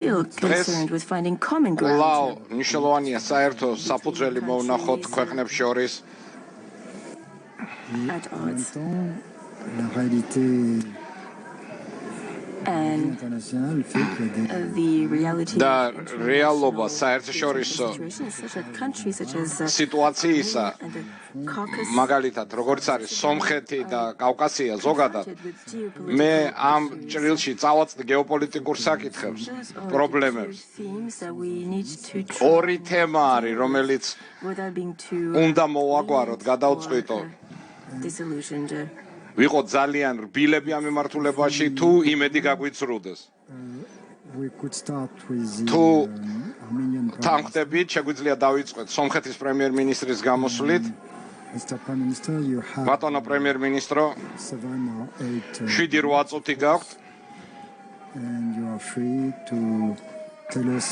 concerned with finding common ground. Law მნიშვნელოვანია საერთო საფუძველი მოვნახოთ ქვეყნებს შორის. At odds. La réalité And internationale fait qu'il y a des the reality და of international რეალობა საერთაშორისო situations, such as countries such as სიტუაციისა and the Caucasus, მაგალითად როგორც არის სომხეთი და კავკასია ზოგადად with geopolitical მე ამ ჭრილში წავაწყდი გეოპოლიტიკურ საკითხებს პრობლემებს themes that we need to ორი თემა არის რომელიც without being too უნდა მოვაგვაროთ გადავწყვიტო disillusioned. ვიყოთ ძალიან რბილები ამ მიმართულებაში თუ იმედი გაგვიწრუდეს we could start with the თუ Armenian თანხდებით შეგვიძლია დავიწყოთ სომხეთის პრემიერ-მინისტრის გამოსვლით Mr. Prime Minister, you have ბატონო პრემიერ-მინისტრო 7 or 8 7-8 წუთი გაქვთ and you are free to tell us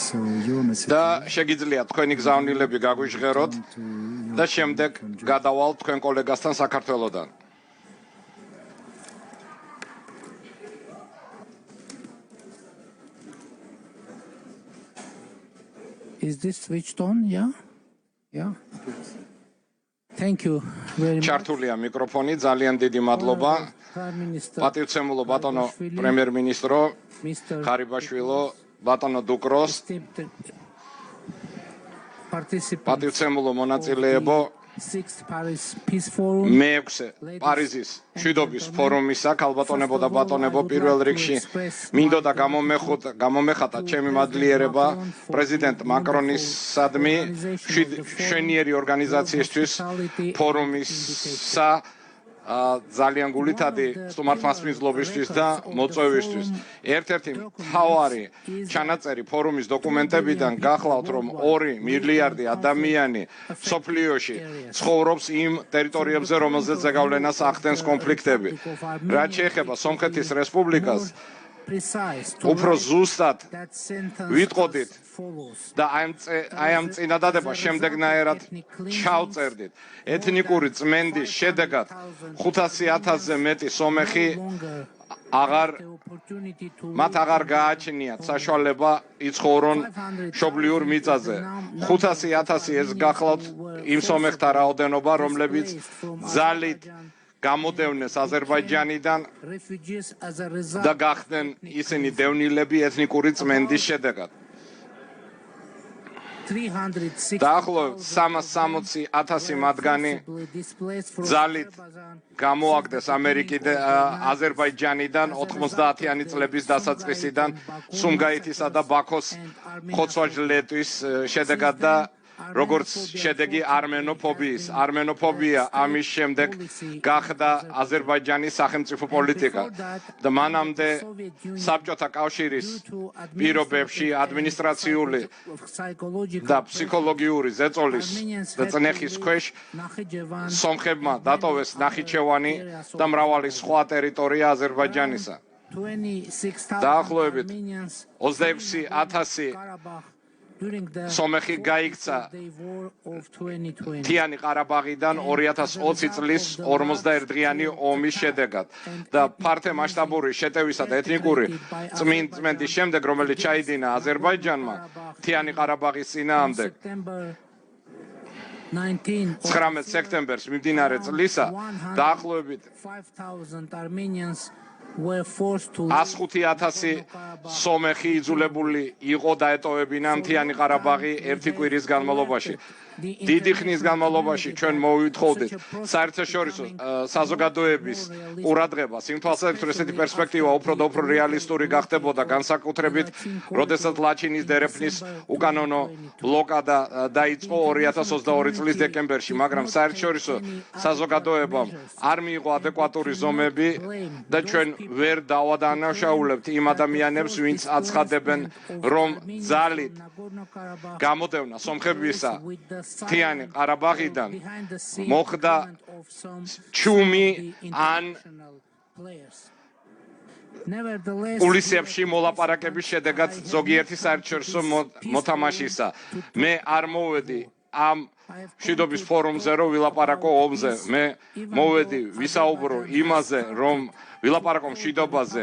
your message. და შეგიძლია თქვენი გზავნილები გაგვიჟღეროთ და შემდეგ გადავალთ თქვენ კოლეგასთან საქართველოსთან Is this switched on? Yeah? Yeah? Thank you very much. ჩართულია მიკროფონი ძალიან დიდი მადლობა Prime Minister პატივცემულო ბატონო პრემიერ-მინისტრო Mr. ხარიბაშვილო ბატონო დუკროს participant პატივცემულო მონაწილეებო 6th Paris Peace Forum. მე-6 პარიზის მშვიდობის ფორუმისა ქალბატონებო და ბატონებო პირველ რიგში მინდოდა გამომეხატა ჩემი მადლიერება პრეზიდენტ მაკრონისადმი შვენიერი ორგანიზაციისთვის ფორუმისა ძალიან გულითადი სტუმართმასპინძლობისთვის და მოწვევისთვის. ერთ-ერთი მთავარი ჩანაწერი ფორუმის დოკუმენტებიდან გახლავთ, რომ 2 მილიარდი ადამიანი სოფლიოში ცხოვრობს იმ ტერიტორიებზე, რომელზეც ზეგავლენას ახდენს კონფლიქტები. რაც შეეხება სომხეთის რესპუბლიკას, უფრო ზუსტად ვიტყოდით და აი ამ წინადადება შემდეგნაირად ჩავწერდით. ეთნიკური წმენდის შედეგად 500,000-ზე მეტი სომეხი მათ აღარ გააჩნიათ საშუალება იცხოვრონ მშობლიურ მიწაზე. 500,000 ეს გახლავთ იმ სომეხთა რაოდენობა, რომლებიც ძალით გამოდევნეს აზერბაიჯანიდან და გახდნენ ისინი დევნილები ეთნიკური წმენდის შედეგად. დაახლოებით 360,000 მათგანი ძალით გამოაგდეს აზერბაიჯანიდან 90-იანი წლების დასაწყისიდან სუმგაითისა და ბაქოს ხოცვა-ჟლეტვის შედეგად და როგორც შედეგი არმენოფობია ამის შემდეგ გახდა აზერბაიჯანის სახელმწიფო პოლიტიკა და მანამდე საბჭოთა კავშირის პირობებში ადმინისტრაციული და ფსიქოლოგიური ზეწოლის და წნეხის ქვეშ სომხებმა დატოვეს ნახიჩევანი და მრავალი სხვა ტერიტორია აზერბაიჯანისა. დაახლოებით 26,000 სომეხი გაიქცა მთიანი ყარაბაღიდან 2020 წლის 51 ომის შედეგად და ფართე მასშტაბური შეტევისა და ეთნიკური წმენდის შემდეგ, რომელიც ჩაიდინა აზერბაიჯანმა მთიანი ყარაბაღის წინააღმდეგ 19 სექტემბერს მიმდინარე წლისა დაახლოებით 105,000 სომეხი იძულებული იყო დაეტოვებინა მთიანი ყარაბაღი ერთი კვირის განმავლობაში. დიდი ხნის განმავლობაში ჩვენ მოვვითხოვდით საერთაშორისო საზოგადოების ყურადღებას იმ თვალსაზრისით, რომ ესეთი პერსპექტივა უფრო და უფრო რეალისტური გახდებოდა, განსაკუთრებით, როდესაც ლაჩინის დერეფნის უკანონო ბლოკადა დაიწყო 2022 წლის დეკემბერში, მაგრამ საერთაშორისო საზოგადოებამ არ მიიღო ადეკვატური ზომები და ჩვენ ვერ დავადანაშაულებთ იმ ადამიანებს, ვინც აცხადებენ, რომ ძალით გამოდევნა სომხებისა მთიანი ყარაბაღიდან მოხდა ჩუმი ან პოლიციებში მოლაპარაკების შედეგად ზოგიერთი საერთაშორისო მოთამაშისა. მე არ მოვედი ამ მშვიდობის ფორუმზე, რომ ვილაპარაკო ომზე. მე მოვედი ვისაუბრო იმაზე, რომ ვილაპარაკო მშვიდობაზე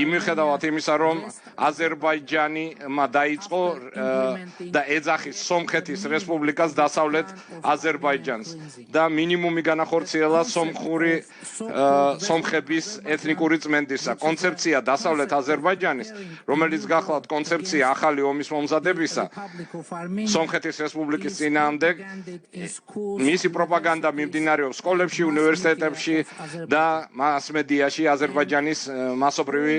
იმიხედავად იმისა რომ აზერბაიჯანმა დაიწყო და ეძახის სომხეთის რესპუბლიკას დასავლეთ აზერბაიჯანს და მინიმუმი განახორციელა სომხების ეთნიკური წმენდისა კონცეფცია დასავლეთ აზერბაიჯანის რომელიც გახლავთ კონცეფცია ახალი ომის მომზადებისა სომხეთის რესპუბლიკის წინააღმდეგ მისი პროპაგანდა მიმდინარეობს სკოლებში უნივერსიტეტებში და მასმედიაში აზერბაიჯანის მასობრივი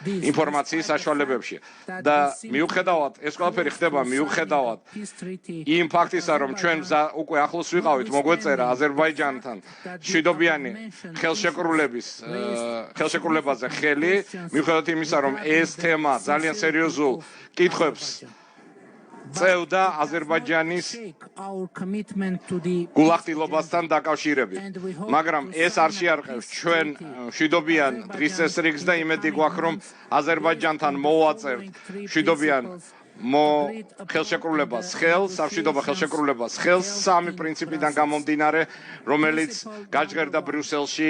ინფორმაციის საშუალებებში და მიუხედავად ეს ყველაფერი ხდება მიუხედავად იმ ფაქტისა რომ ჩვენ უკვე ახლოს ვიყავით მოგვეწერა აზერბაიჯანთან მშვიდობიანი ხელშეკრულებაზე ხელი მიუხედავად იმისა რომ ეს თემა ძალიან სერიოზულ კითხვებს წევდა აზერბაიჯანის გულახდილობასთან დაკავშირებით მაგრამ ეს არ შეარყევს ჩვენ მშვიდობიან დღის წესრიგს და იმედი გვაქვს რომ აზერბაიჯანთან მოვაწერთ მშვიდობიან ხელშეკრულებას სამშვიდობო ხელშეკრულებას ხელს სამი პრინციპიდან გამომდინარე რომელიც გაჟღერდა ბრიუსელში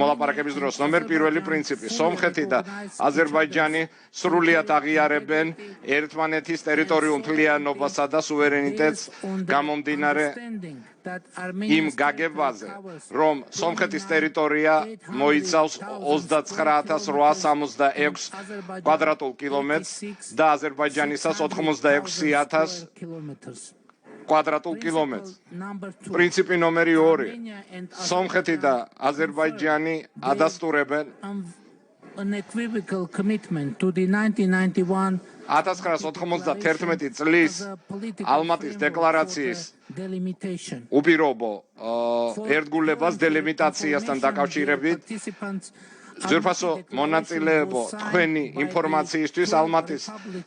მოლაპარაკების დროს პირველი პრინციპი სომხეთი და აზერბაიჯანი სრულიად აღიარებენ ერთმანეთის ტერიტორიულ მთლიანობასა და სუვერენიტეტს გამომდინარე იმ გაგებაზე რომ სომხეთის ტერიტორია მოიცავს 29866 კვადრატულ კილომეტრს და აზერბაიჯანისას 86,000 კვადრატულ კილომეტრს პრინციპი ნომერი 2 სომხეთი და აზერბაიჯანი ადასტურებენ unequivocal commitment to the 1991 1991 წლის ალმატის დეკლარაციის უპირობო ერთგულებას დელიმიტაციასთან დაკავშირებით ძვირფასო მონაწილეობო თქვენი ინფორმაციისთვის ალმატის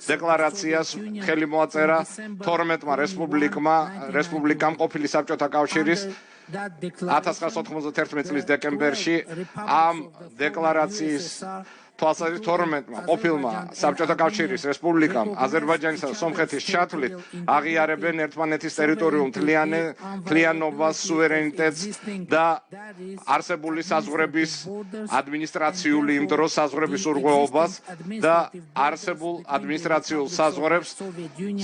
დეკლარაციას ხელი მოაწერა 12-მა რესპუბლიკამ ყოფილი საბჭოთა კავშირის 1991 წლის დეკემბერში ამ დეკლარაციის თვალსაზრისით 12-მა ყოფილმა საბჭოთა კავშირის რესპუბლიკამ აზერბაიჯანისა და სომხეთის ჩათვლით აღიარებენ ერთმანეთის ტერიტორიულ მთლიანობას, სუვერენიტეტს და არსებული საზღვრების ადმინისტრაციული იმ დროს საზღვრების ურღვეობას და არსებულ ადმინისტრაციულ საზღვრებს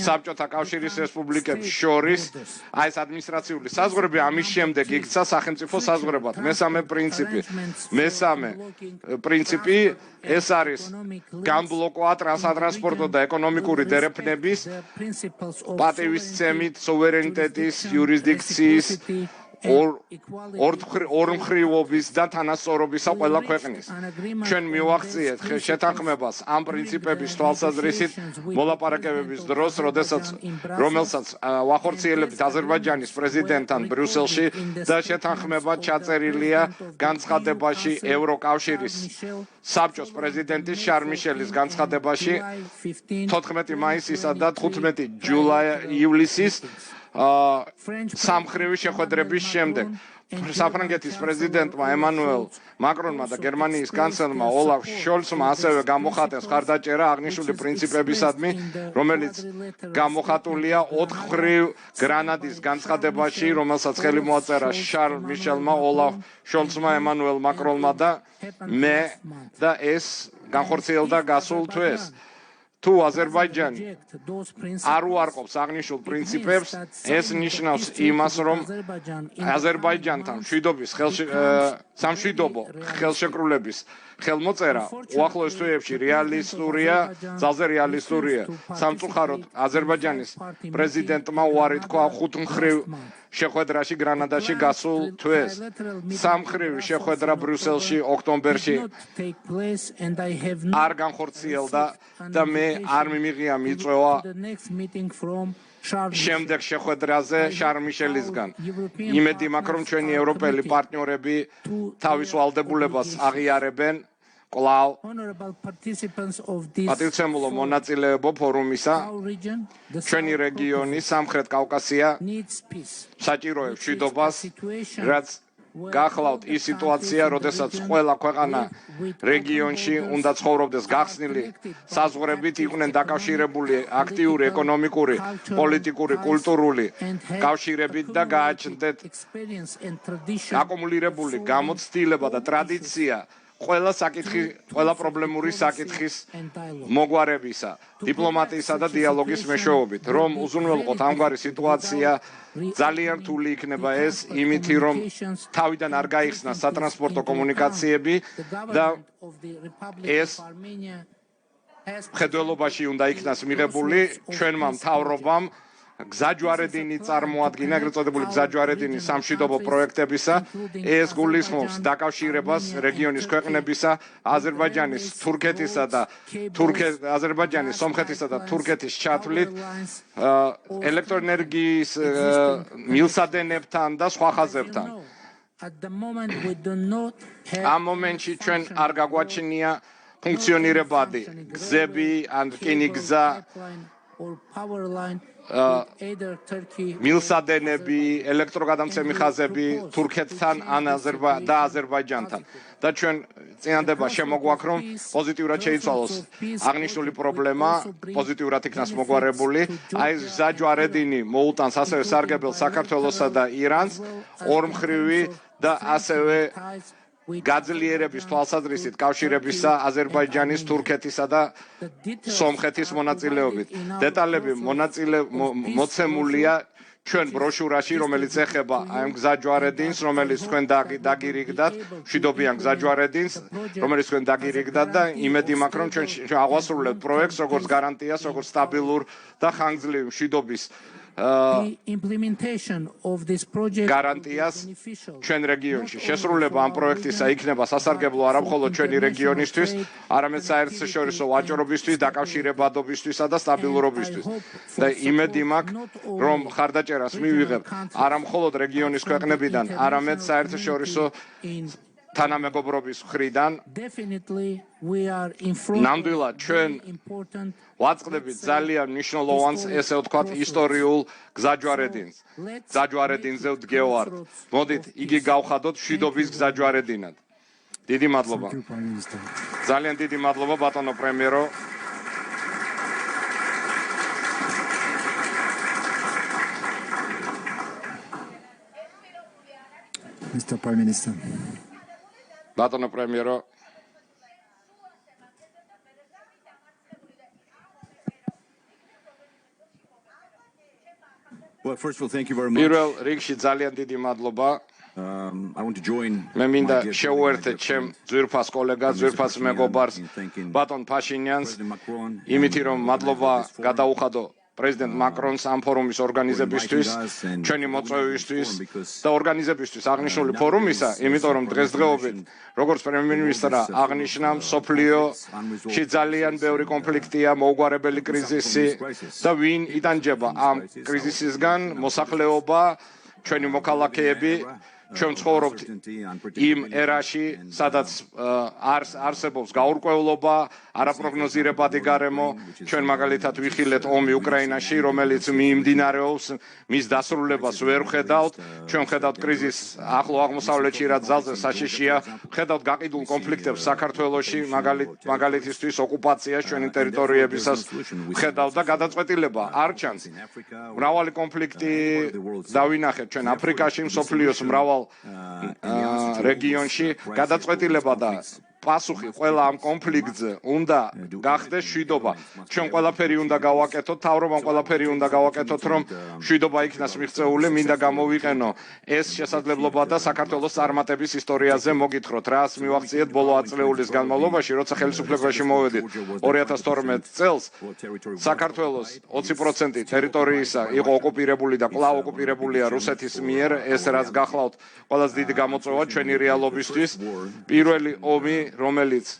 საბჭოთა კავშირის რესპუბლიკებს შორის აი ეს ადმინისტრაციული საზღვრები ამის შემდეგ იქცა სახელმწიფო საზღვრებად. მესამე პრინციპი ეს არის გამბლოკვა ტრანსპორტო და ეკონომიკური დერეფნების პატივისცემით სუვერენიტეტის იურისდიქციის ორმხრივობის და თანასწორობისა ყველა ქვეყნის. ჩვენ მივახციეთ შეთანხმებას ამ პრინციპების თვალსაზრისით მოლაპარაკებების დროს, რომელსაც ვახორციელებთ აზერბაიჯანის პრეზიდენტთან ბრიუსელში და შეთანხმება ჩაწერილია განცხადებაში ევროკავშირის საბჭოს პრეზიდენტის შარლ მიშელის განცხადებაში 14 მაისისა და 15 ივლისის სამხრივი შეხვედრების შემდეგ საფრანგეთის პრეზიდენტმა ემანუელ მაკრონმა და გერმანიის კანცლერმა ოლაფ შოლცმა ასევე გამოხატეს ხარდაჭერა აღნიშნული პრინციპებისადმი, რომელიც გამოხატულია 4 გრანადის განცხადებაში, რომელსაც ხელი მოაწერა შარლ მიშელმა, ოლაფ შოლცმა, ემანუელ მაკრონმა და მე და ეს განხორციელდა გასულ თვეს. თუ აზერბაიჯანი არ უარყოფს აღნიშნულ პრინციპებს, ეს ნიშნავს იმას, რომ აზერბაიჯანთან სამშვიდობო ხელშეკრულების ხელმოწერა უახლოეს თვეებში ძალზე რეალისტურია. სამწუხაროდ აზერბაიჯანის პრეზიდენტმა უარი თქვა 5 მხრივ შეხვედრაში გრანადაში გასულ თვეს. სამხრივი შეხვედრა ბრიუსელში ოქტომბერში არ განხორციელდა და მე არ მიმიღია მიწვევა შემდეგ შეხვედრაზე შარლ მიშელისგან. იმედი მაქვს, რომ ჩვენი ევროპელი პარტნიორები თავის ვალდებულებას აღიარებენ კვლავ პატივცემულო მონაწილეობო ფორუმისა. ჩვენი რეგიონი სამხრეთ კავკასია საჭიროებს მშვიდობას, რაც გახლავთ ის სიტუაცია, როდესაც ყველა ქვეყანა რეგიონში უნდა ცხოვრობდეს გახსნილი საზღვრებით, იყვნენ დაკავშირებული აქტიური ეკონომიკური, პოლიტიკური, კულტურული კავშირებით და გააჩნდეთ აკუმულირებული გამოცდილება და ტრადიცია ყველა პრობლემური საკითხის მოგვარებისა, დიპლომატიისა და დიალოგის მეშვეობით, რომ უზრუნველყოთ ამგვარი სიტუაცია, ძალიან რთული იქნება ეს, იმითი რომ თავიდან არ გაიხსნა სატრანსპორტო კომუნიკაციები და ეს მხედველობაში უნდა იქნას მიღებული ჩვენმა მთავრობამ გზაჯვარედინი წარმოადგინა, ეგრეთ წოდებული გზაჯვარედინის სამშვიდობო პროექტებისა, ეს გულისხმობს დაკავშირებას რეგიონის ქვეყნებისა, აზერბაიჯანის, თურქეთისა და აზერბაიჯანის, სომხეთისა და თურქეთის ჩათვლით, ელექტროენერგიის მილსადენებთან და სხვა ხაზებთან. ამ მომენტში ჩვენ არ გაგვაჩნია ფუნქციონირებადი გზები ან რკინიგზა მილსადენები, ელექტროგადამცემი ხაზები თურქეთთან და აზერბაიჯანთან. და ჩვენ წინადადება შემოგვაქვს, რომ პოზიტიურად შეიცვალოს აღნიშნული პრობლემა, პოზიტიურად იქნას მოგვარებული. აი ეს გზაჯვარედინი მოუტანს ასევე სარგებელს საქართველოსა და ირანს, ორმხრივი და ასევე გაძლიერების თვალსაზრისით კავშირებისა აზერბაიჯანის, თურქეთისა და სომხეთის მონაწილეობით. დეტალები მოცემულია ჩვენ ბროშურაში, რომელიც ეხება ამ გზაჯვარედინს, რომელიც თქვენ დაგირიგდათ, მშვიდობიან გზაჯვარედინს, რომელიც თქვენ დაგირიგდათ და იმედი მაქვს, რომ ჩვენ აღვასრულებთ პროექტს, როგორც გარანტიას, როგორც სტაბილურ და ხანგრძლივი მშვიდობის გარანტიას ჩვენ რეგიონში. შესრულება ამ პროექტისა იქნება სასარგებლო არა მხოლოდ ჩვენი რეგიონისთვის, არამედ საერთაშორისო ვაჭრობისთვის, დაკავშირებადობისთვისა და სტაბილურობისთვის. და იმედი მაქვს, რომ ხარდაჭერას მივიღებთ არა მხოლოდ რეგიონის ქვეყნებიდან, არამედ საერთაშორისო თანამეგობრობის მხრიდან. ნამდვილად ჩვენ ვაწყდებით ძალიან მნიშვნელოვანს, ესე ვთქვათ, ისტორიულ გზაჯვარედინს. გზაჯვარედინზე ვდგევართ. მოდით, იგი გავხადოთ მშვიდობის გზაჯვარედინად. დიდი მადლობა. ძალიან დიდი მადლობა ბატონო პრემიერო. Mr. Prime Minister. ბატონო პრემიერო. Well, first of all, thank you very much. პირველ რიგში ძალიან დიდი მადლობა. I want to join მე მინდა შევუერთდეთ ჩემ ძვირფას კოლეგას, ძვირფას მეგობარს, ბატონ ფაშინიანს, იმითი რომ მადლობა გადაუხადო პრეზიდენტ მაკრონს ამ ფორუმის ორგანიზებისთვის, ჩვენი მოწვევისთვის და ორგანიზებისთვის აღნიშნული ფორუმისა, იმიტომ რომ დღესდღეობით, როგორც პრემიერ-მინისტრმა აღნიშნა, მსოფლიოში ძალიან ბევრი კონფლიქტია, მოუგვარებელი კრიზისი და ვინ იტანჯება ამ კრიზისისგან, მოსახლეობა, ჩვენი მოქალაქეები. ჩვენ ცხოვრობთ იმ ერაში, სადაც არსებობს გაურკვევლობა, არაპროგნოზირებადი გარემო. ჩვენ მაგალითად ვიხილეთ ომი უკრაინაში, რომელიც მიმდინარეობს, მის დასრულებას ვერ ვხედავთ. ჩვენ ხედავთ კრიზისს ახლო აღმოსავლეთში, რაც ძალზე საშიშია. ხედავთ გაყიდულ კონფლიქტებს საქართველოში, მაგალითისთვის ოკუპაციას ჩვენი ტერიტორიებისას ხედავთ და გადაწყვეტილება არ ჩანს. მრავალი კონფლიქტი დავინახეთ ჩვენ აფრიკაში, მსოფლიოს მრავალ რეგიონში გადაწყვეტილება და პასუხი ყველა ამ კონფლიქტზე უნდა გახდეს მშვიდობა. ჩვენ ყველაფერი უნდა გავაკეთოთ, თავრობამ ყველაფერი უნდა გავაკეთოთ, რომ მშვიდობა იქნას მიღწეული, მინდა გამოვიყენო ეს შესაძლებლობა და საქართველოს წარმატების ისტორიაზე მოგითხროთ, რას მივახციეთ ბოლო ათწლეულის განმავლობაში, როცა ხელისუფლებაში მოვედით 2012 წელს. საქართველოს 20% ტერიტორიისა იყო ოკუპირებული და კვლავ ოკუპირებულია რუსეთის მიერ, ეს რაც გახლავთ ყველაზე დიდი გამოწვევა ჩვენი რეალობისთვის. პირველი ომი რომელიც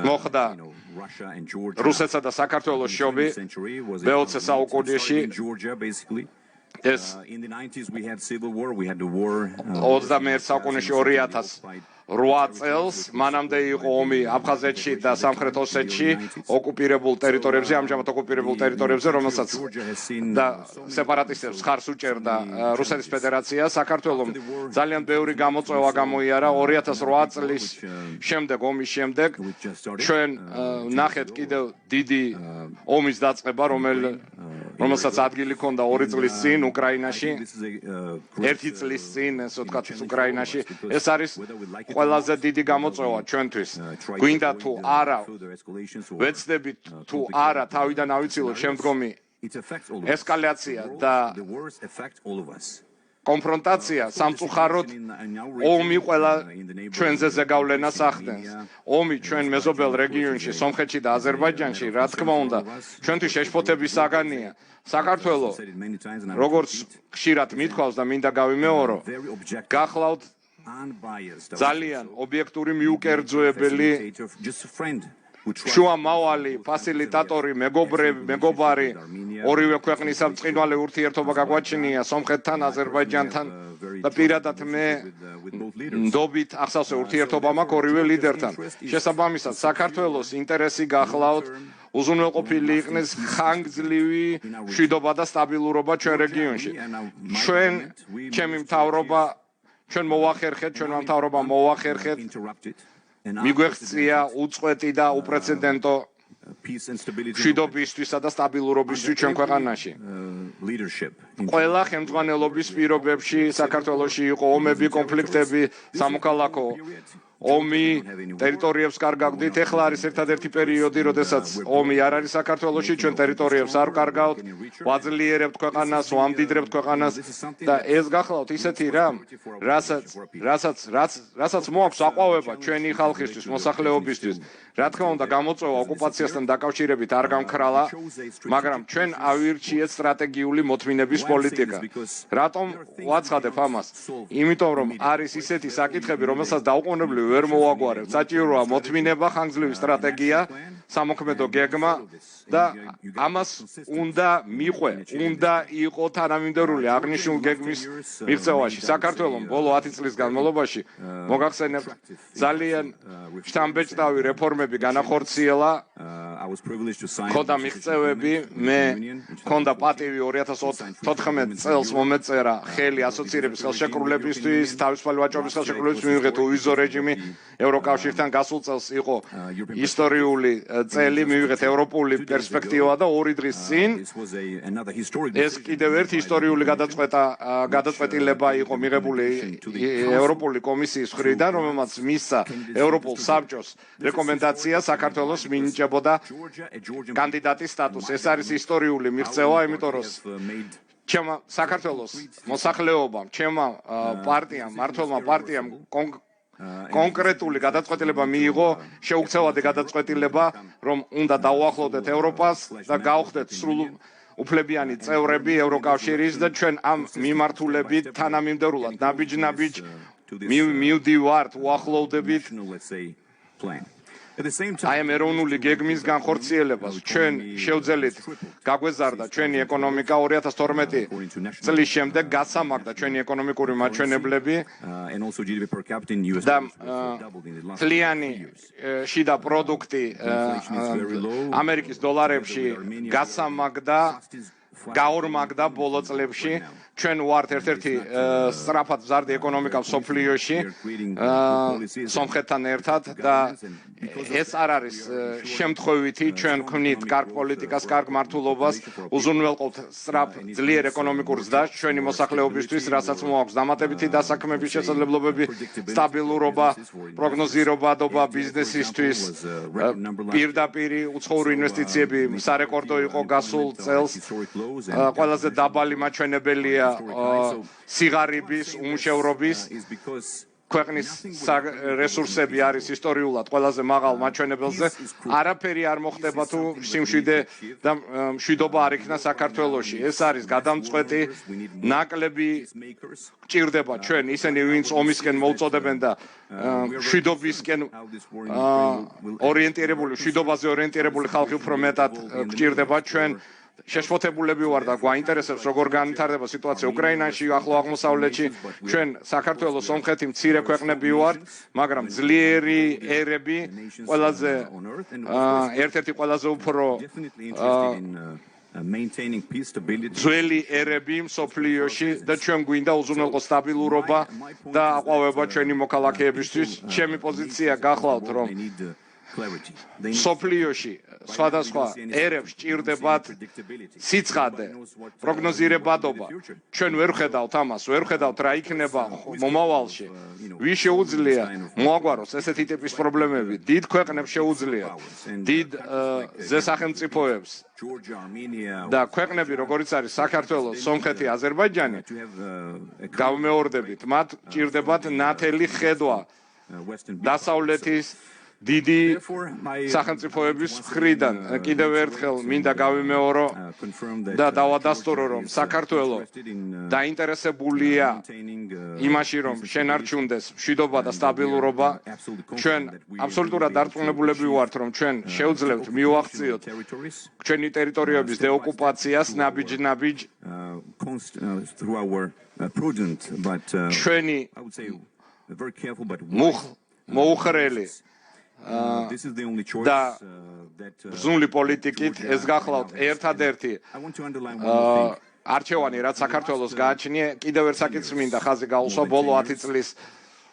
მოხდა რუსეთსა და საქართველოს შორის მე-20 საუკუნეში ეს 21 საუკუნეში 2008 წელს მანამდე იყო ომი აფხაზეთში და სამხრეთ ოსეთში ოკუპირებულ ტერიტორიებზე, ამჟამად ოკუპირებულ ტერიტორიებზე, რომელსაც და სეპარატისტებს ხარს უჭერდა რუსეთის ფედერაცია. საქართველოს ძალიან ბევრი გამოწვევა გამოიარა 2008 წლის შემდეგ, ომის შემდეგ. ჩვენ ნახეთ კიდევ დიდი ომის დაწყება, რომელსაც ადგილი ჰქონდა 2 წლის წინ უკრაინაში, This is a 1 წლის წინ, ასე ვთქვათ, უკრაინაში. ეს არის ყველაზე დიდი გამოწვევა ჩვენთვის. გვინდა თუ არა, ვეცდებით თუ არა თავიდან ავიცილოთ შემდგომი ესკალაცია და კონფრონტაცია სამწუხაროდ ომი ყველა ჩვენზე ზეგავლენას ახდენს. ომი ჩვენ მეზობელ რეგიონში, სომხეთში და აზერბაიჯანში, რა თქმა უნდა, ჩვენთვის შეშფოთების საგანია. საქართველოს, როგორც ხშირად მithქვავს და მინდა გავიმეორო, გახლავთ ძალიან ობიექტური მიუკერძოებელი შუამავალი ფასილიტატორი, მეგობარი, ორივე ქვეყნის ბრწყინვალე ურთიერთობა გაგვაჩნია სომხეთთან, აზერბაიჯანთან და პირადად მე ნდობით ახსავსე ურთიერთობა მაქვს ორივე ლიდერთან. შესაბამისად, საქართველოს ინტერესი გახლავთ უზრუნველყოფილი იყნეს ხანგრძლივი მშვიდობა და სტაბილურობა ჩვენ რეგიონში. ჩემი მთავრობა, ჩვენ მოვახერხეთ, ჩვენმა მთავრობამ მოვახერხეთ მიგვეღწია უწყვეტი და უპრეცედენტო მშვიდობისთვისა და სტაბილურობისთვის ჩვენ ქვეყანაში. ყველა ხელმძღვანელობის პირობებში საქართველოში იყო ომები, კონფლიქტები, სამოქალაქო ომი, ტერიტორიებს კარგავდით. ეხლა არის ერთადერთი პერიოდი, როდესაც ომი არ არის საქართველოში, ჩვენ ტერიტორიებს არ კარგავთ, ვაძლიერებთ ქვეყანას, ვამდიდრებთ ქვეყანას და ეს გახლავთ ისეთი რამ, რასაც მოაქვს აყვავება ჩვენი ხალხისთვის, მოსახლეობისთვის. რა თქმა უნდა, გამოწვევა ოკუპაციასთან დაკავშირებით არ გამქრალა, მაგრამ ჩვენ ავირჩიეთ სტრატეგიული მოთმინების პოლიტიკა. რატომ ვაცხადებ ამას? იმიტომ რომ არის ისეთი საკითხები, რომელსაც დაუყოვნებლივ ვერ მოვაგვარებთ. საჭიროა მოთმინება, ხანგრძლივი სტრატეგია, სამოქმედო გეგმა და ამას უნდა მიყვე, უნდა იყო თანამიმდევრული აღნიშნულ გეგმის მიღწევაში. საქართველოს ბოლო 10 წლის განმავლობაში მოგახსენებთ ძალიან შთამბეჭდავი რეფორმები განახორციელა, ქონდა მიღწევები, მე ქონდა პატივი 2014 წელს მომეწერა ხელი ასოცირების ხელშეკრულებისთვის, თავისუფალი ვაჭრობის ხელშეკრულების მივიღეთ უვიზო რეჟიმი ევროკავშირთან გასულ წელს იყო ისტორიული წელი, მივიღეთ ევროპული პერსპექტივა და 2 დღის წინ ეს კიდევ ერთი ისტორიული გადაწყვეტილება იყო მიღებული ევროპული კომისიის მხრიდან, რომელმაც მისცა ევროპულ საბჭოს რეკომენდაცია საქართველოს მინიჭებოდა კანდიდატის სტატუსი. ეს არის ისტორიული მიღწევა, იმიტომ რომ ჩემმა საქართველოს მოსახლეობამ, ჩემმა პარტიამ, მართლმა პარტიამ კონკრეტული გადაწყვეტილება მიიღო, შეუქცევადი გადაწყვეტილება, რომ უნდა დაუახლოვდეთ ევროპას და გავხდეთ სრულუფლებიანი წევრები ევროკავშირის და ჩვენ ამ მიმართულებით თანამიმდევრულად ნაბიჯ-ნაბიჯ მივდივართ, უახლოვდებით აი ამ ეროვნული გეგმის განხორციელებას. ჩვენ შევძელით გაგვეზარდა ჩვენი ეკონომიკა 2012 წლის შემდეგ გასამაგდა ჩვენი ეკონომიკური მაჩვენებლები და მთლიანი შიდა პროდუქტი ამერიკის დოლარებში გასამაგდა, გაორმაგდა ბოლო წლებში. ჩვენ ვართ ერთ-ერთი სწრაფად მზარდი ეკონომიკა მსოფლიოში სომხეთთან ერთად და ეს არ არის შემთხვევითი. ჩვენ ვქმნით კარგ პოლიტიკას, კარგ მართულობას, უზრუნველყოფთ სწრაფ ძლიერ ეკონომიკურ ზრდას ჩვენი მოსახლეობისთვის, რასაც მოაქვს დამატებითი დასაქმების შესაძლებლობები, სტაბილურობა, პროგნოზირებადობა ბიზნესისთვის, პირდაპირი უცხოური ინვესტიციები სარეკორდო იყო გასულ წელს, ყველაზე დაბალი მაჩვენებელია სიღარიბის, უმუშევრობის, ქვეყნის რესურსები არის ისტორიულად ყველაზე მაღალ მაჩვენებელზე. არაფერი არ მოხდება თუ სიმშვიდე და მშვიდობა არ იქნა საქართველოში. ეს არის გადამწყვეტი, ნაკლები გჭირდება ჩვენ ისინი, ვინც ომისკენ მოუწოდებენ და მშვიდობისკენ ორიენტირებული, მშვიდობაზე ორიენტირებული ხალხი უფრო მეტად გჭირდება. ჩვენ შეშფოთებულები ვარ და გვაინტერესებს როგორ განვითარდება სიტუაცია უკრაინაში, ახლო აღმოსავლეთში. ჩვენ საქართველოს სომხეთი მცირე ქვეყნები ვართ, მაგრამ ძლიერი ერები, ყველაზე ერთ-ერთი ყველაზე უფრო ძველი ერები მსოფლიოში და ჩვენ გვინდა უზრუნველყო სტაბილურობა და აყვავება ჩვენი მოქალაქეებისთვის. ჩემი პოზიცია გახლავთ, რომ clarity. They need სოფლიოში სხვადასხვა ერებს ჭირდებათ სიცხადე, პროგნოზირებადობა. ჩვენ ვერ ხედავთ ამას, ვერ ხედავთ რა იქნება მომავალში. ვის შეუძლია მოაგვაროს ესეთი ტიპის პრობლემები? დიდ ქვეყნებს შეუძლია, დიდ ზესახელმწიფოებს Georgia, Armenia, და ქვეყნები როგორიც არის საქართველო, სომხეთი, აზერბაიჯანი to have გავმეორდებით, მათ ჭირდებათ ნათელი ხედვა Western დასავლეთის დიდი სახელმწიფოების მხრიდან. კიდევ ერთხელ მინდა გავიმეორო და დავადასტურო, რომ საქართველო დაინტერესებულია იმაში, რომ შენარჩუნდეს მშვიდობა და სტაბილურობა. ჩვენ აბსოლუტურად დარწმუნებულები ვართ, რომ ჩვენ შევძლებთ მივახციოთ ჩვენი ტერიტორიების დეოკუპაციას ნაბიჯ-ნაბიჯ. through our prudent but ჩვენი I would say very careful but მოუხრელი this is the only choice და that ბრძნული პოლიტიკით ეს გახლავთ ერთადერთი I want to underline one more thing. არჩევანი, რაც საქართველოს გააჩნია, კიდევ ერთ საკითხს მინდა ხაზი გაუსვა ბოლო 10 წლის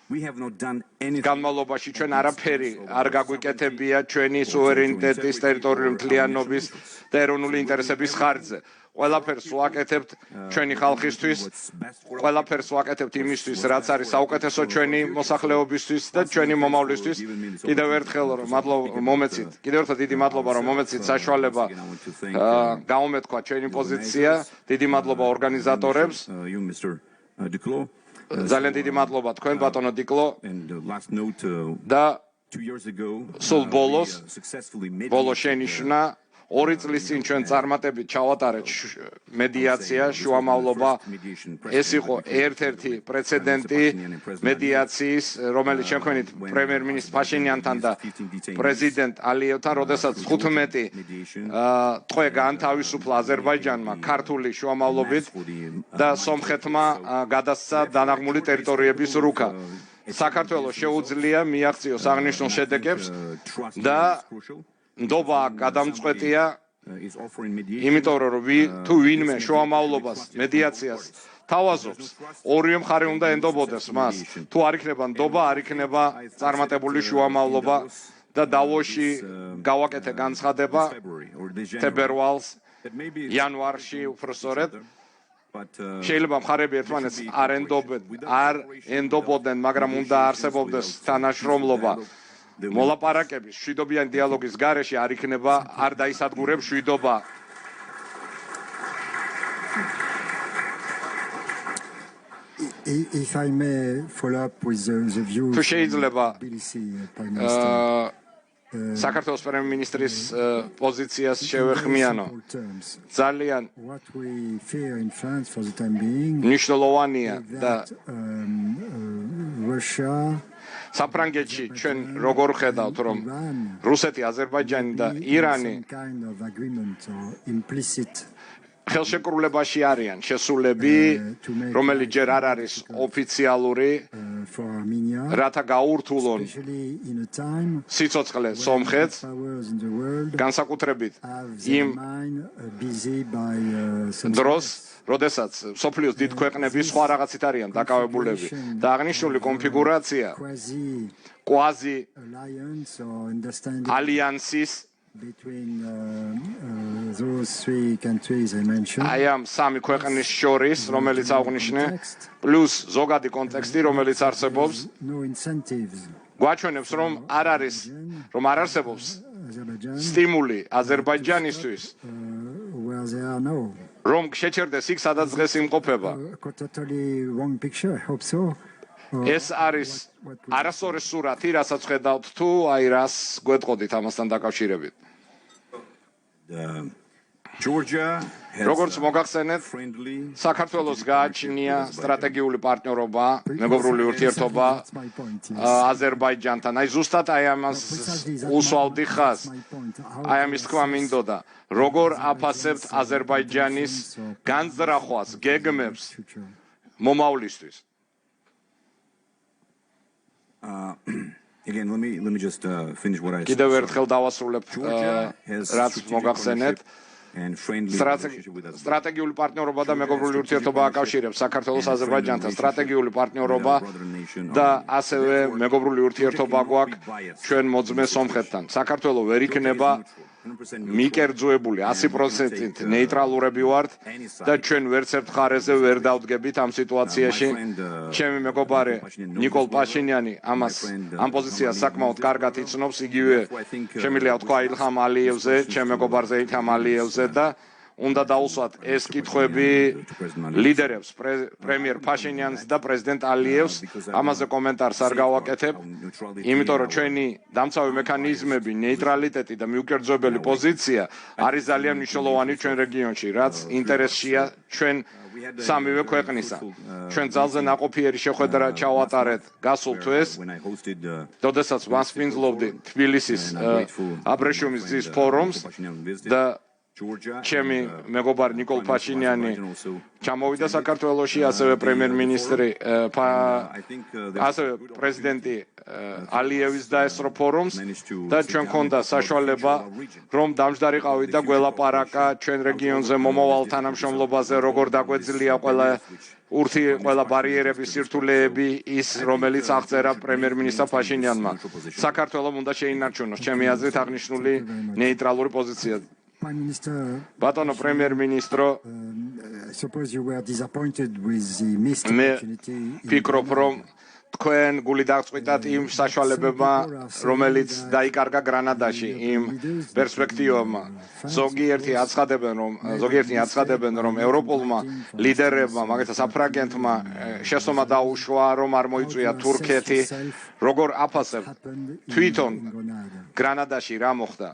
We have not done anything განმავლობაში ჩვენ არაფერი არ გაგვიკეთებია ჩვენი სუვერენიტეტის, ტერიტორიული მთლიანობის და ეროვნული ინტერესების ხარჯზე. ყველაფერს ვაკეთებთ ჩვენი ხალხისთვის, ყველაფერს ვაკეთებთ იმისთვის, რაც არის საუკეთესო ჩვენი მოსახლეობისთვის და ჩვენი მომავლისთვის. კიდევ ერთხელ მომეცით, კიდევ ერთხელ დიდი მადლობა, რომ მომეცით საშუალება გაუმეთქვა ჩვენი პოზიცია. დიდი მადლობა ორგანიზატორებს. you Mr. Duclos ძალიან დიდი მადლობა თქვენ ბატონო დიკლო and last note და 2 years ago სულ ბოლოს successfully ბოლო შენიშვნა 2 წლის წინ ჩვენ წარმატებით ჩავატარეთ მედიაცია შუამავლობა. ეს იყო ერთ-ერთი პრეცედენტი მედიაციის, რომელიც შემქმნით პრემიერ-მინისტრ ფაშინიანთან და პრეზიდენტ ალიევთან, როდესაც 15 ტყვე გაანთავისუფლა აზერბაიჯანმა ქართული შუამავლობით და სომხეთმა გადასცა დანაღმული ტერიტორიების რუქა. საქართველოს შეუძლია მიაღწიოს აღნიშნულ შედეგებს და ნდობა გადამწყვეტია, იმიტომ რომ თუ ვინმე შუამავლობას მედიაციას თავაზობს, ორივე მხარე უნდა ენდობოდეს მას. თუ არ იქნება ნდობა, არ იქნება წარმატებული შუამავლობა და დავოში გავაკეთე განცხადება თებერვალს, იანვარში უბრალოდ შეიძლება მხარები ერთმანეთს არ ენდობოდნენ, მაგრამ უნდა არსებობდეს თანაშრომლობა. მოლაპარაკების მშვიდობიანი დიალოგის გარეშე არ იქნება, არ დაისადგურებს მშვიდობა. If I may follow up with the views თუ შეიძლება Prime Minister, საქართველოს პრემიერ-მინისტრის პოზიციას შევეხმიანო. ძალიან what we fear in France for the time being მნიშვნელოვანია და that Russia საფრანგეთში ჩვენ როგორ ხედავთ, რომ რუსეთი, აზერბაიჯანი და ირანი some kind of agreement or implicit ხელშეკრულებაში არიან შესულები, რომელიც ჯერ არ არის ოფიციალური, for Armenia, რათა გაურთულონ especially in a time სიცოცხლე სომხეთს, powers in the world განსაკუთრებით have their იმ mind busy by some დროს, როდესაც სოფლიოს დიდ ქვეყნები სხვა რაღაცით არიან დაკავებულები და აღნიშნული კონფიგურაცია კვაზი alliance or understanding ალიანსის between those three countries I mentioned. აი ამ სამი ქვეყნის შორის, რომელიც აღნიშნე, პლუს ზოგადი კონტექსტი, რომელიც არსებობს, No incentives. გვაჩვენებს, რომ არ არსებობს სტიმული აზერბაიჯანისთვის, Where they are now. რომ შეჩერდეს იქ, სადაც დღეს იმყოფება. Totally wrong picture, I hope so. ეს არის არასწორი სურათი, რასაც ხედავთ თუ აი რას გვეტყოდით ამასთან დაკავშირებით. Georgia has როგორც მოგახსენეთ, friendly საქართველოს გააჩნია სტრატეგიული პარტნიორობა, მეგობრული ურთიერთობა That's my point. Yes. აზერბაიჯანთან. აი ზუსტად აი ამას უსვავდი ხაზს. აი ამის თქვა მინდოდა, როგორ აფასებთ აზერბაიჯანის განზრახვას, გეგმებს მომავლისთვის. Again, let me just finish what I კიდევ ერთხელ დავასრულებ, რაც მოგახსენეთ. and friendly relationship with us. სტრატეგიული პარტნიორობა და მეგობრული ურთიერთობა აკავშირებს საქართველოს აზერბაიჯანთან სტრატეგიული პარტნიორობა და ასევე მეგობრული ურთიერთობა გვაქვს ჩვენ მოძმე სომხეთთან საქართველო ვერ იქნება მიკერძოებული 100%-ით ნეიტრალურები ვართ და ჩვენ ვერც ერთ მხარეზე ვერ დავდგებით ამ სიტუაციაში. ჩემი მეგობარი ნიკოლ პაშინიანი ამ პოზიციას საკმაოდ კარგად იცნობს, იგივე შემიძლია ვთქვა ილჰამ ალიევზე, ჩემ მეგობარზე ილჰამ ალიევზე და უნდა დაუსვათ ეს კითხვები ლიდერებს, პრემიერ პაშინიანს და პრეზიდენტ ალიევს. ამაზე კომენტარს არ გავაკეთებ, იმიტომ რომ ჩვენი დამცავი მექანიზმები, ნეიტრალიტეტი და მიუკერძოებელი პოზიცია არის ძალიან მნიშვნელოვანი ჩვენ რეგიონში, რაც ინტერესშია ჩვენ სამივე ქვეყნისა. ჩვენ ძალზე ნაყოფიერი შეხვედრა ჩავატარეთ გასულ თვეს, როდესაც მასპინძლობდი თბილისის აბრეშუმის გზის ფორუმს და ჩემი მეგობარი ნიკოლ პაშინიანი ჩამოვიდა საქართველოში, ასევე პრემიერ-მინისტრი ასევე პრეზიდენტი ალიევის დაესწრო ფორუმს და ჩვენ გქონდა საშუალება რომ დამჯდარიყავით და გველაპარაკა ჩვენ რეგიონზე მომავალ თანამშრომლობაზე, როგორ დაგვეძლია ყველა ბარიერები, სირთულეები ის, რომელიც აღწერა პრემიერ-მინისტრ პაშინიანმა. საქართველომ უნდა შეინარჩუნოს ჩემი აზრით აღნიშნული ნეიტრალური პოზიცია. Prime Minister, ბატონო პრემიერ-მინისტრო, I suppose you were disappointed with the missed მე opportunity. ფიქრობ რომ თქვენ გული დაგწყვიტათ იმ საშუალებებმა, რომელიც დაიკარგა გრანადაში იმ პერსპექტივებმა. ზოგიერთი აცხადებენ რომ ევროპულმა ლიდერებმა, მაგალითად საფრანგეთმა შესწომა დაუშვა რომ არ მოიწვია თურქეთი, როგორ აფასებ თვითონ გრანადაში რა მოხდა.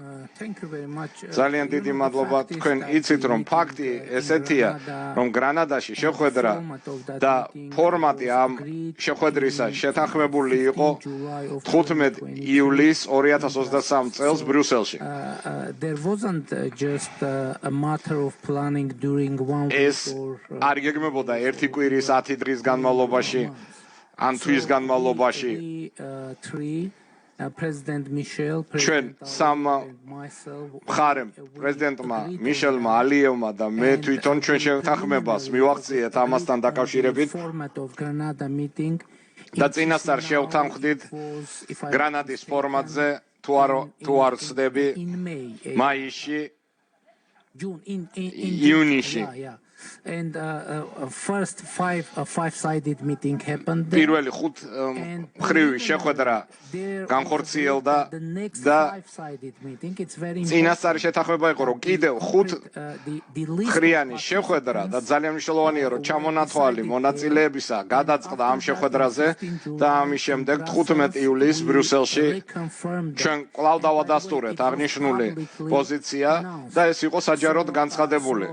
ძალიან დიდი მადლობა, თქვენ იცით რომ ფაქტი ესეთია, რომ გრანადაში შეხვედრა და ფორმატი ამ შეხვედრისა შეთანხმებული იყო 15 ივლისს 2023 წელს ბრიუსელში. ეს არ გეგმებოდა ერთი კვირის 10 დღის განმავლობაში ან თვის განმავლობაში. ჩვენ სამ მხარემ, პრეზიდენტმა მიშელმა ალიევმა და მე თვითონ ჩვენ შეთანხმებას მივაღწიეთ ამასთან დაკავშირებით და წინასწარ შევთანხმდით გრანადის ფორმატზე თუ არ ვცდები მაისში ივნისში. And first five-sided meeting happened. პირველი ხუთმხრივი შეხვედრა განხორციელდა და წინასწარი შეთანხმება იყო რომ კიდევ ხუთმხრიანი შეხვედრა და ძალიან მნიშვნელოვანია რომ ჩამონათვალი მონაწილეებისა გადაწყდა ამ შეხვედრაზე და ამის შემდეგ 15 ივლისს ბრიუსელში ჩვენ კვლავ დავადასტურეთ აღნიშნული პოზიცია და ეს იყო საჯაროდ განცხადებული.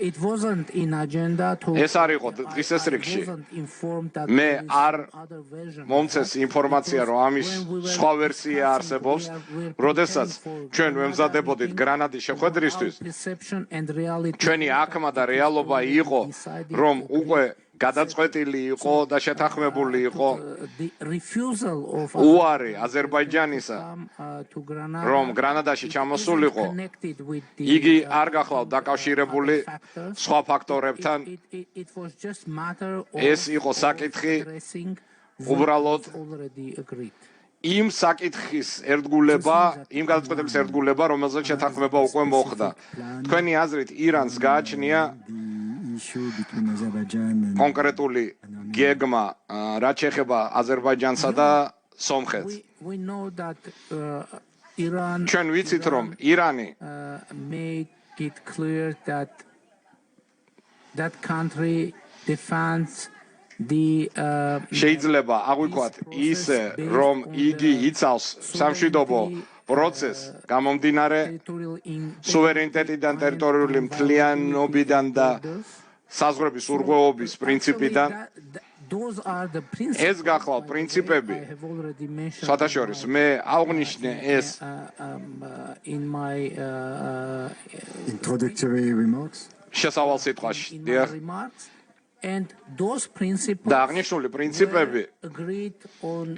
It wasn't in agenda to ეს არ იყო დღის ესრიგში. მე არ მომწეს ინფორმაცია რომ ამის სხვა ვერსია არსებობს, როდესაც ჩვენ ვემზადებოდით გრანადის შეხვედრისთვის. ჩვენი აქმა და რეალობა იყო რომ უკვე გადაწყვეტილი იყო და შეთანხმებული იყო უარი აზერბაიჯანისა რომ გრანადაში ჩამოსულიყო იგი არ გახლავთ დაკავშირებული სხვა ფაქტორებთან. ეს იყო საკითხი უბრალოდ იმ საკითხის ერთგულება, იმ გადაწყვეტების ერთგულება, რომელზეც შეთანხმება უკვე მოხდა. თქვენი აზრით ირანს გააჩნია კონკრეტული გეგმა რაც შეეხება აზერბაიჯანსა და სომხეთს. ჩვენ ვიცით რომ ირანი შეიძლება აღვიქვათ ისე რომ იგი იცავს სამშვიდობო პროცესს გამომდინარე სუვერენიტეტიდან, ტერიტორიული მთლიანობიდან და საზღვრების ურღვევობის პრინციპიდან. ეს გახლავთ პრინციპები. სხვათაშორის მე აღვნიშნე ეს Introductory remarks. შესავალ სიტყვაში. და აღნიშნული პრინციპები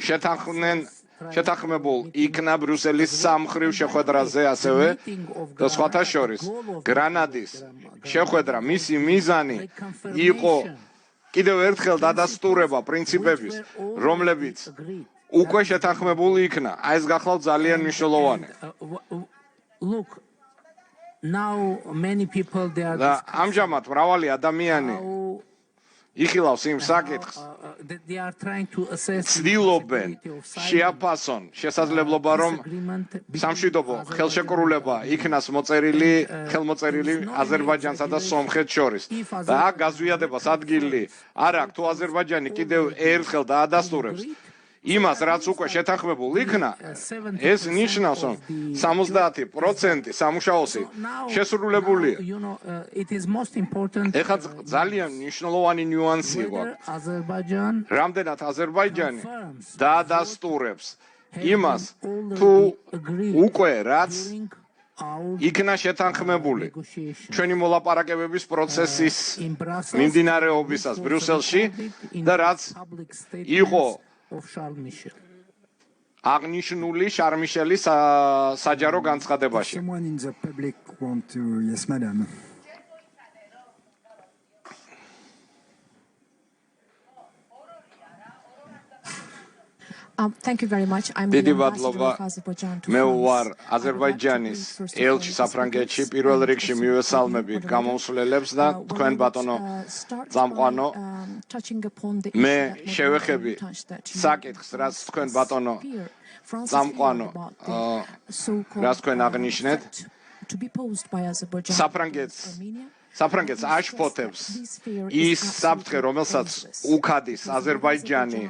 შეთანხმდნენ შეთანხმებულ იქნა ბრიუსელის სამმხრივ შეხვედრაზე ასევე და სხვათა შორის გრანადის შეხვედრა მისი მიზანი იყო კიდევ ერთხელ დადასტურება პრინციპების რომლებიც უკვე შეთანხმებული იქნა აი ეს გახლავთ ძალიან მნიშვნელოვანი Look, now many people they are და ამჟამად მრავალი ადამიანი იხილავს იმ საკითხს they are trying to assess ცდილობენ შეაფასონ შესაძლებლობა რომ სამშვიდობო ხელშეკრულება იქნას ხელმოწერილი აზერბაიჯანსა და სომხეთს შორის და აქ გაზვიადებას ადგილი არ აქვს თუ აზერბაიჯანი კიდევ ერთხელ დაადასტურებს იმას რაც უკვე შეთანხმებულ იქნა ეს ნიშნავს რომ 70% სამუშაოსი შესრულებულია ეხლა ძალიან მნიშვნელოვანი ნიუანსი იყო რამდენად აზერბაიჯანი დაადასტურებს იმას თუ უკვე რაც იქნა შეთანხმებული ჩვენი მოლაპარაკებების პროცესის მიმდინარეობისას ბრიუსელში და რაც იყო აღნიშნული შარმიშელის საჯარო განცხადებაში. Someone in the public want to yes madam. Thank you very much. I'm დიდი the მადლობა. ambassador of Azerbaijan to მე France. ვარ I would like to აზერბაიჯანის first of all ელჩი საფრანგეთში პირველ რიგში მივესალმებით გამომსვლელებს და თქვენ ბატონო წამყვანო მე შევეხები საკითხს რაც თქვენ ბატონო წამყვანო რაც თქვენ აღნიშნეთ საფრანგეთს აშფოთებს ის საფრთხე რომელსაც უქადის აზერბაიჯანი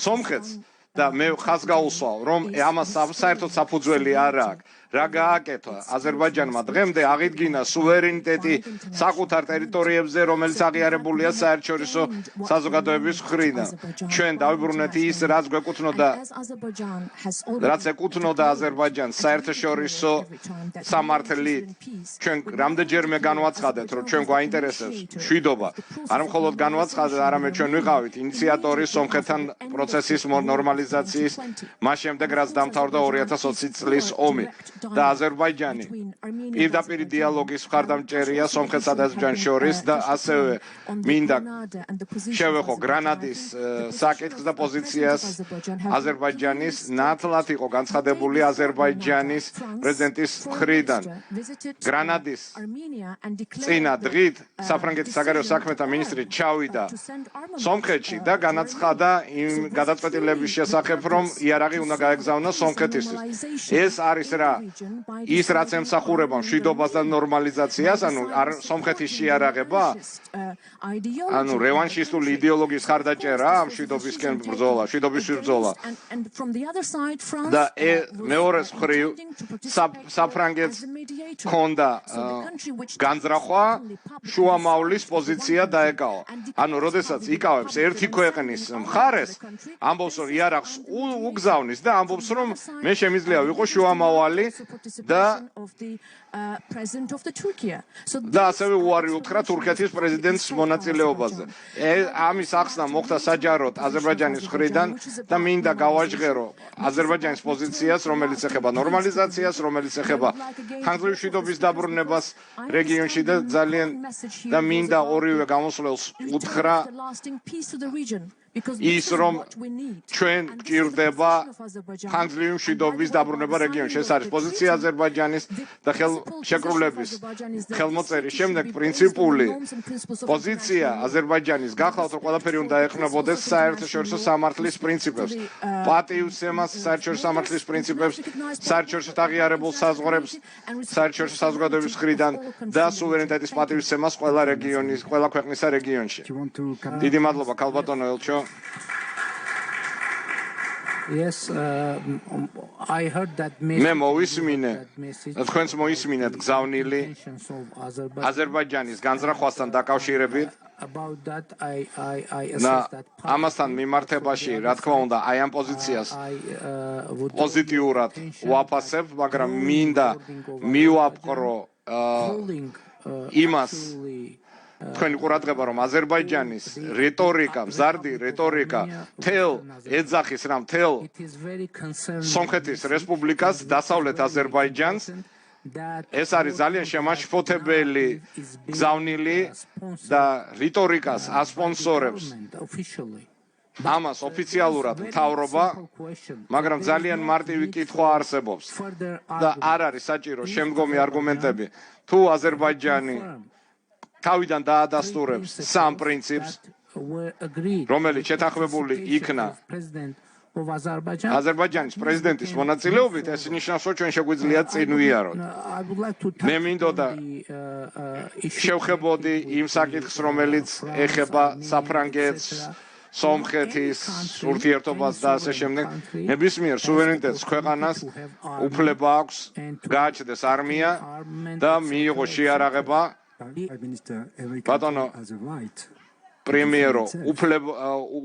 სომხეთს და მე ხაზ გაუსვავ რომ ამას საერთოდ საფუძველი არ აქვს რა გააკეთა აზერბაიჯანმა დღემდე აღიდგინა სუვერენიტეტი საკუთარ ტერიტორიებზე რომელიც აღიარებულია საერთაშორისო საზოგადოების მხრიდან ჩვენ დავიბრუნეთ ის რაც გვეკუთვნოდა რაც ეკუთვნოდა აზერბაიჯანს საერთაშორისო სამართლით ჩვენ რამდენჯერმე განვაცხადეთ რომ ჩვენ გვაინტერესებს მშვიდობა არ მხოლოდ განვაცხადეთ არამედ ჩვენ ვიყავით ინიციატორი სომხეთთან პროცესის ნორმალიზაციის მას შემდეგ რაც დამთავრდა 2020 წლის ომი და აზერბაიჯანი პირდაპირ დიალოგის მხარდამჭერია სომხეთსა და აზერბაიჯანს შორის და ასევე მინდა შევეხო გრანადის საკითხს და პოზიციას აზერბაიჯანის ნათლად იყო განცხადებული აზერბაიჯანის პრეზიდენტის მხრიდან გრანადის წინა დღით საფრანგეთის საგარეო საქმეთა მინისტრი ჩავიდა სომხეთში და განაცხადა იმ გადაწყვეტილების შესახებ რომ იარაღი უნდა გაეგზავნოს სომხეთისთვის ეს არის რა ის რაც ემსახურება მშვიდობას და ნორმალიზაციას, ანუ სომხეთის შეიარაღება, ანუ რევანშისტული იდეოლოგიის ხარდაჭერა, მშვიდობისკენ ბრძოლა, მშვიდობისთვის ბრძოლა. და მეორეს მხრივ საფრანგეთს ჰქონდა განზრახვა, შუამავლის პოზიცია დაეკავა. ანუ როდესაც იკავებს ერთი ქვეყნის მხარეს, ამბობს რომ იარაღს უგზავნის და ამბობს რომ მე შემიძლია ვიყო შუამავალი და ასევე უარი უთხრა თურქეთის პრეზიდენტის მონაწილეობაზე. ამის ახსნა მოხდა საჯაროდ აზერბაიჯანის მხრიდან და მინდა გავაჟღერო აზერბაიჯანის პოზიციას, რომელიც ეხება ნორმალიზაციას, რომელიც ეხება ხანგრძლივი მშვიდობის დაბრუნებას რეგიონში და ძალიან და მინდა ორივე გამოსვლელს უთხრა ის რომ ჩვენ გვჭირდება ხანგრძლივი მშვიდობის დაბრუნება რეგიონში. ეს არის პოზიცია აზერბაიჯანის და ხელშეკრულების ხელმოწერის შემდეგ პრინციპული პოზიცია აზერბაიჯანის გახლავთ რომ ყველაფერი უნდა ეყრდნობოდეს საერთაშორისო სამართლის პრინციპებს, პატივცემას საერთაშორისო სამართლის პრინციპებს, საერთაშორისო აღიარებულ საზღვრებს, საერთაშორისო საზოგადოების მხრიდან და სუვერენიტეტის პატივცემას ყველა რეგიონის, ყველა ქვეყნისა რეგიონში. დიდი მადლობა ქალბატონო ელჩო. Yes, I heard that მე მოვისმინე თქვენს მოისმინეთ გზავნილი აზერბაიჯანის განზრახვასთან დაკავშირებით about that I assess that ამასთან მიმართებაში რა თქმა უნდა აი ამ პოზიციას პოზიტიურად ვაფასებ მაგრამ მინდა მივაპყრო იმას თქვენი ყურადღება რომ აზერბაიჯანის რიტორიკა, მზარდი რიტორიკა თელ ეძახის რა მთელ სომხეთის რესპუბლიკას, დასავლეთ აზერბაიჯანს ეს არის ძალიან შემაშფოთებელი გზავნილი და რიტორიკას ასპონსორებს ამას ოფიციალურად მთავრობა, მაგრამ ძალიან მარტივი კითხვა არსებობს და არ არის საჭირო შემდგომი არგუმენტები. თუ აზერბაიჯანი თავიდან დაადასტურებს სამ პრინციპს, რომელიც შეთანხმებული იქნა აზერბაიჯანის პრეზიდენტის მონაწილეობით, ეს ნიშნავს, რომ ჩვენ შეგვიძლია წინ ვიაროთ. მე მინდოდა შევხებოდი იმ საკითხს, რომელიც ეხება საფრანგეთს, სომხეთის ურთიერთობას და ასე შემდეგ. ნებისმიერ სუვერენიტეტს ქვეყანას უფლება აქვს გააჩნდეს არმია და მიიღოს შეარაღება. ბატონო პრემიერო,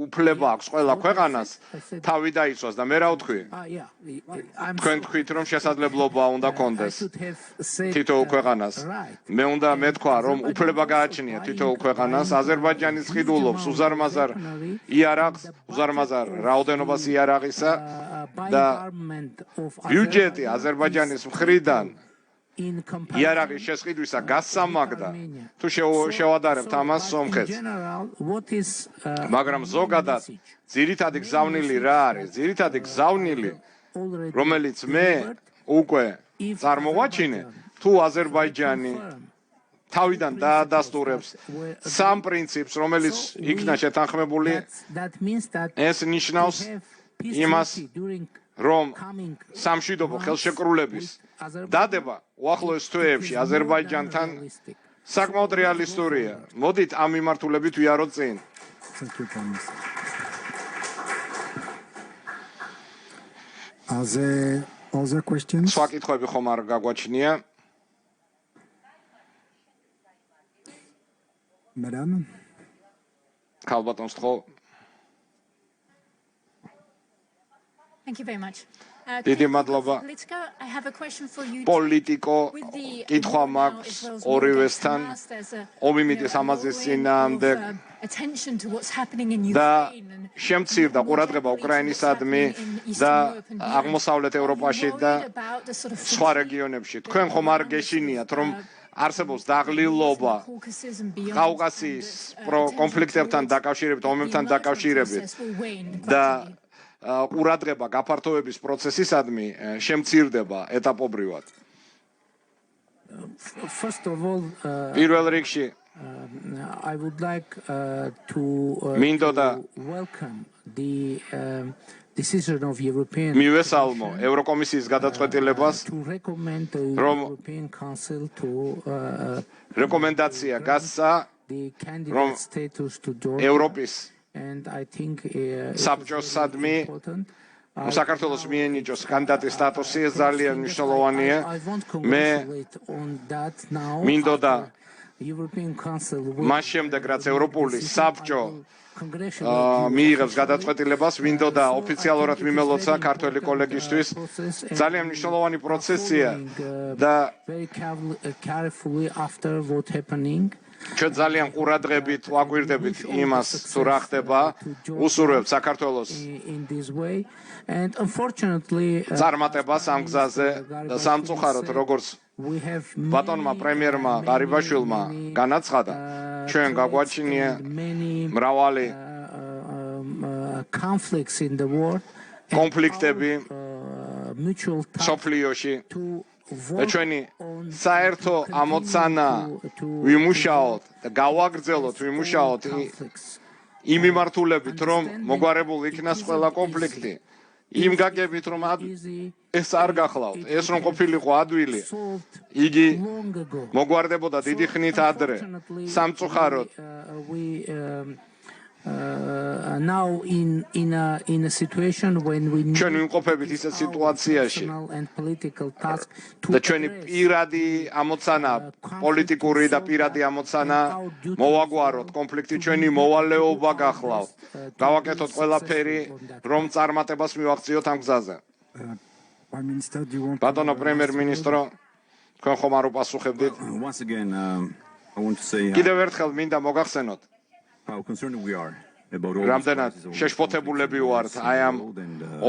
უფლება აქვს ყველა ქვეყანას თავი დაიცვას და მე რა ვთქვი? თქვენ თქვით, რომ შესაძლებლობა უნდა კონდეს თითოეულ ქვეყანას. მე უნდა მეთქვა, რომ უფლება გააჩნია თითოეულ ქვეყანას. აზერბაიჯანის ყიდულობს უზარმაზარ იარაღს, უზარმაზარ რაოდენობას იარაღისა და ბიუჯეტი აზერბაიჯანის მხრიდან იარაღის შესყიდვისა გასამაგდა თუ შევადარებთ ამას სომხეთს. მაგრამ ზოგადად ძირითადი გზავნილი რა არის? ძირითადი გზავნილი, რომელიც მე უკვე წარმოვაჩინე, თუ აზერბაიჯანი თავიდან დაადასტურებს სამ პრინციპს, რომელიც იქნა შეთანხმებული, ეს ნიშნავს იმას, რომ სამშვიდობო ხელშეკრულების დადება უახლოეს თვეებში აზერბაიჯანთან საკმაოდ რეალისტურია. მოდით ამ მიმართულებით ვიაროთ წინ. სხვა კითხვები ხომ არ გაგვაჩნია? ქალბატონს ხო? Thank you very much. დიდი მადლობა. პოლიტიკო კითხვა მაქვს ორივესთან, ომიმიტის ამაზის წინააღმდეგ და შემცირდა ყურადღება უკრაინისადმი და აღმოსავლეთ ევროპაში და სხვა რეგიონებში. თქვენ ხომ არ გეშინიათ, რომ არსებობს დაღლილობა კავკასიის კონფლიქტებთან დაკავშირებით, ომებთან დაკავშირებით და ყურადღება გაფართოების პროცესისადმი შემცირდება ეტაპობრივად. პირველ რიგში I would like to მინდოდა decision of European მივესალმო ევროკომისიის გადაწყვეტილებას, რომ რეკომენდაცია გასცა, რომ ევროპის and I think საბჭოსადმი საქართველოს მიენიჭოს კანდიდატის სტატუსი, ეს ძალიან მნიშვნელოვანია. მე მინდოდა მას შემდეგ, რაც ევროპული საბჭო მიიღებს გადაწყვეტილებას, მინდოდა ოფიციალურად მიმელოცა ქართველი კოლეგისთვის. ძალიან მნიშვნელოვანი პროცესია და ჩვენ ძალიან ყურადღებით ვაკვირდებით იმას, თუ რა ხდება, უსურვებთ საქართველოს წარმატებას ამ გზაზე და სამწუხაროდ, როგორც ბატონმა პრემიერმა ღარიბაშვილმა განაცხადა, ჩვენ გაგვაჩნია მრავალი კონფლიქტები სოფლიოში და ჩვენი საერთო ამოცანა ვიმუშაოთ და გავაგრძელოთ ვიმუშაოთ იმ მიმართულებით, რომ მოგვარებულ იქნას ყველა კონფლიქტი. იმ გაგებით, რომ ეს არ გახლავთ, ეს რომ ყოფილიყო ადვილი, იგი მოგვარდებოდა დიდი ხნით ადრე. სამწუხაროდ now in a situation when we need ჩვენ ვიმყოფებით ისეთ სიტუაციაში და ჩვენი პირადი ამოცანა, პოლიტიკური და პირადი ამოცანა მოვაგვაროთ კონფლიქტი, ჩვენი მოვალეობა გახლავთ. გავაკეთოთ ყველაფერი, რომ წარმატებას მივაღწიოთ ამ გზაზე. ბატონო პრემიერ-მინისტრო, თქვენ ხომ არ უპასუხებდით? Once again, I want to say კიდევ ერთხელ მინდა მოგახსენოთ, how concerned we are about all რამდენად შეშფოთებულები ვართ აი ამ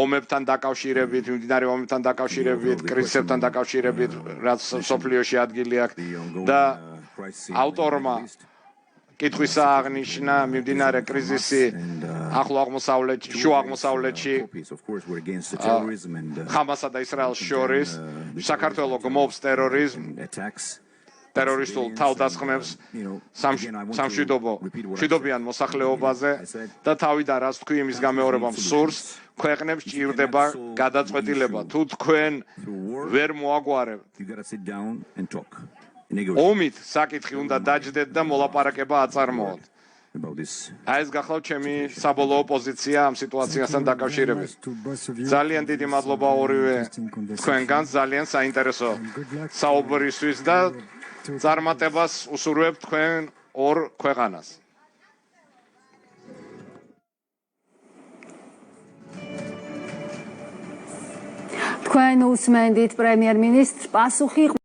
ომებთან დაკავშირებით, მიმდინარე ომებთან დაკავშირებით, კრიზისებთან დაკავშირებით, რაც სოფლიოში ადგილი აქვს და ავტორმა კითხვისა აღნიშნა მიმდინარე კრიზისი ახლო აღმოსავლეთში, შუა აღმოსავლეთში, ხამასა და ისრაელს შორის, საქართველო გმობს ტერორისტულ თავდასხმებს სამშვიდობიან მოსახლეობაზე და თავიდან რაც თქვი იმის გამეორებამ სურს, ქვეყნებს ჭირდება გადაწყვეტილება. თუ თქვენ ვერ მოაგვარებთ ომით საკითხი უნდა დაჯდეთ და მოლაპარაკება აწარმოოთ. აი ეს გახლავთ ჩემი საბოლოო პოზიცია ამ სიტუაციასთან დაკავშირებით. ძალიან დიდი მადლობა ორივე თქვენგან, ძალიან საინტერესო საუბრისთვის და წარმატებას უსურვებ თქვენ ორ ქვეყანას. თქვენ უსმენთ პრემიერ-მინისტრ პასუხი